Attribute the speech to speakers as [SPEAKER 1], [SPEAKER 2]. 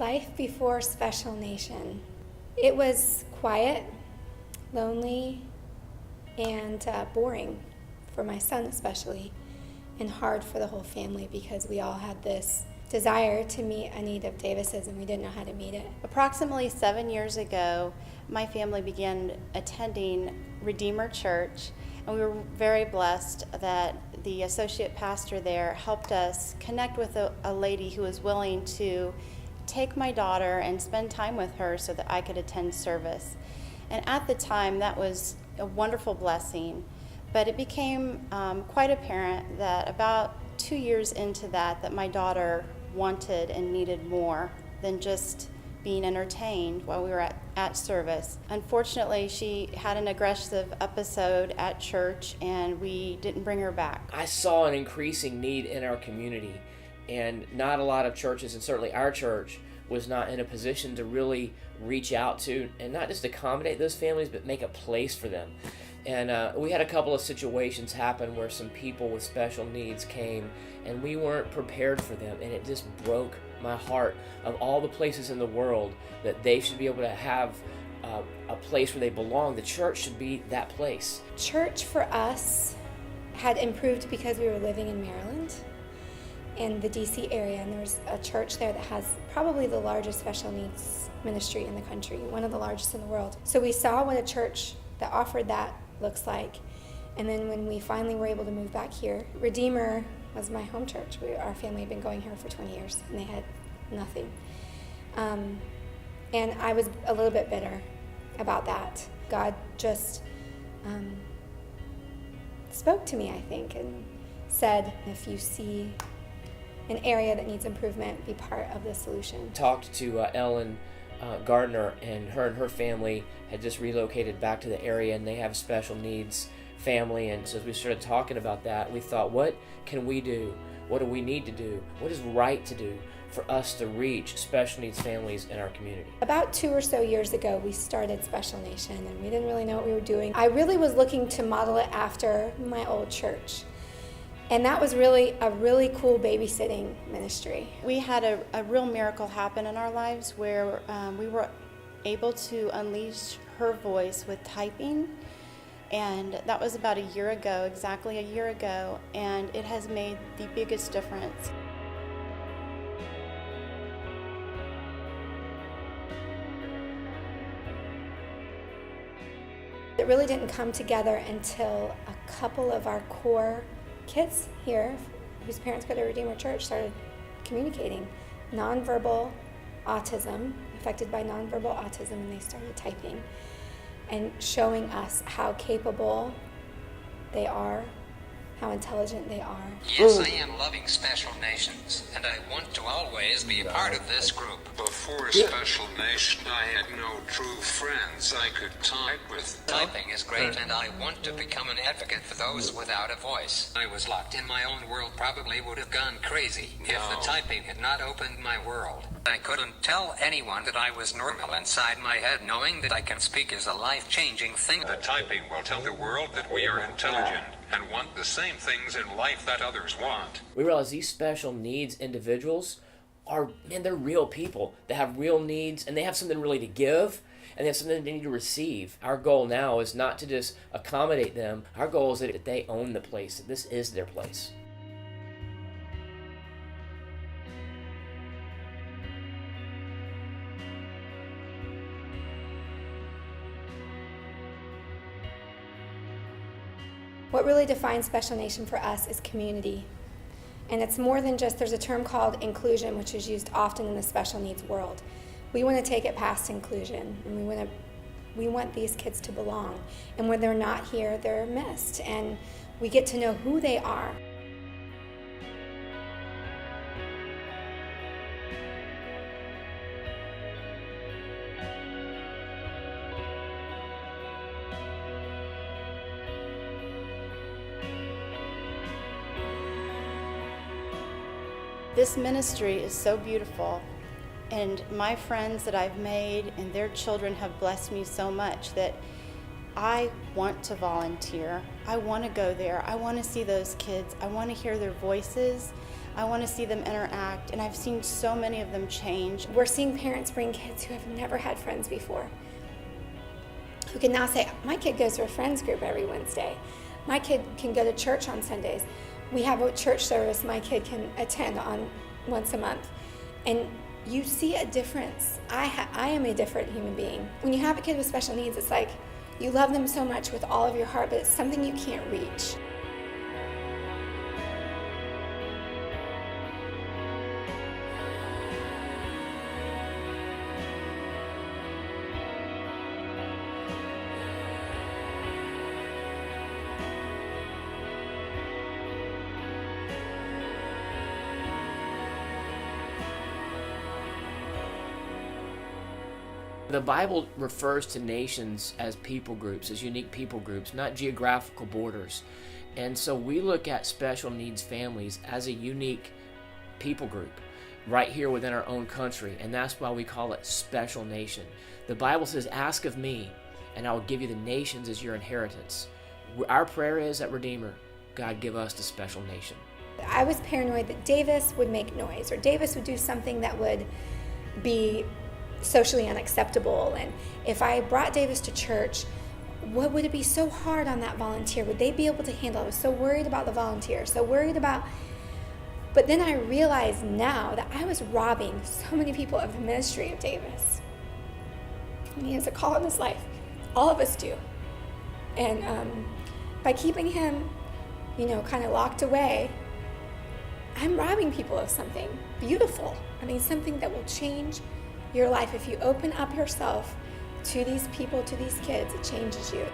[SPEAKER 1] Life before Special Nation. It was quiet, lonely, and boring for my son especially, and hard for the whole family because we all had this desire to meet a need of Davis's and we didn't know how to meet it.
[SPEAKER 2] Approximately 7 years ago, my family began attending Redeemer Church, and we were very blessed that the associate pastor there helped us connect with a lady who was willing to take my daughter and spend time with her so that I could attend service. And at the time, that was a wonderful blessing, but it became quite apparent that about 2 years into that my daughter wanted and needed more than just being entertained while we were at service. Unfortunately, she had an aggressive episode at church and we didn't bring her back.
[SPEAKER 3] I saw an increasing need in our community, and not a lot of churches, and certainly our church, was not in a position to really reach out to and not just accommodate those families, but make a place for them. And we had a couple of situations happen where some people with special needs came and we weren't prepared for them, and it just broke my heart. Of all the places in the world that they should be able to have a place where they belong, the church should be that place.
[SPEAKER 1] Church for us had improved because we were living in Maryland, in the DC area, and there's a church there that has probably the largest special needs ministry in the country, one of the largest in the world. So we saw what a church that offered that looks like, and then when we finally were able to move back here, Redeemer was my home church. Our family had been going here for 20 years, and they had nothing. And I was a little bit bitter about that. God just spoke to me, I think, and said, if you see an area that needs improvement, be part of the solution.
[SPEAKER 3] Talked to Ellen Gardner, and her family had just relocated back to the area, and they have a special needs family. And so as we started talking about that, we thought, what can we do? What do we need to do? What is right to do for us to reach special needs families in our community?
[SPEAKER 1] About 2 or so years ago, we started Special Nation, and we didn't really know what we were doing. I really was looking to model it after my old church. And that was really a really cool babysitting ministry.
[SPEAKER 2] We had a real miracle happen in our lives where we were able to unleash her voice with typing. And that was about a year ago, exactly a year ago, and it has made the biggest difference.
[SPEAKER 1] It really didn't come together until a couple of our core kids here, whose parents go to Redeemer Church, started communicating nonverbal autism, affected by nonverbal autism, and they started typing and showing us how capable they are, how intelligent they are.
[SPEAKER 4] Yes, I am loving Special Nations, and I want to always be a part of this group.
[SPEAKER 5] Before Special Nation, I had no true friends I could type with.
[SPEAKER 4] Typing is great, and I want to become an advocate for those without a voice. I was locked in my own world, probably would have gone crazy if the typing had not opened my world. I couldn't tell anyone that I was normal inside my head. Knowing that I can speak is a life-changing thing.
[SPEAKER 5] The typing will tell the world that we are intelligent and want the same things in life that others want.
[SPEAKER 3] We realize these special needs individuals are, they're real people that have real needs, and they have something really to give, and they have something they need to receive. Our goal now is not to just accommodate them. Our goal is that they own the place, that this is their place.
[SPEAKER 1] What really defines Special Nation for us is community. And it's more than just, there's a term called inclusion, which is used often in the special needs world. We want to take it past inclusion, and we want these kids to belong. And when they're not here, they're missed, and we get to know who they are.
[SPEAKER 2] This ministry is so beautiful, and my friends that I've made and their children have blessed me so much that I want to volunteer. I want to go there. I want to see those kids. I want to hear their voices. I want to see them interact, and I've seen so many of them change.
[SPEAKER 1] We're seeing parents bring kids who have never had friends before, who can now say, my kid goes to a friends group every Wednesday. My kid can go to church on Sundays. We have a church service my kid can attend on once a month. And you see a difference. I am a different human being. When you have a kid with special needs, it's like you love them so much with all of your heart, but it's something you can't reach.
[SPEAKER 3] The Bible refers to nations as people groups, as unique people groups, not geographical borders. And so we look at special needs families as a unique people group right here within our own country, and that's why we call it special nation. The Bible says, ask of me, and I will give you the nations as your inheritance. Our prayer is at Redeemer, God, give us the special nation.
[SPEAKER 1] I was paranoid that Davis would make noise, or Davis would do something that would be socially unacceptable. And if I brought Davis to church, what would it be so hard on that volunteer? Would they be able to handle it? I was so worried about the volunteer, so worried about. But then I realize now that I was robbing so many people of the ministry of Davis. And he has a call in his life. All of us do. And by keeping him, kind of locked away, I'm robbing people of something beautiful. I mean, something that will change your life. If you open up yourself to these people, to these kids, it changes you.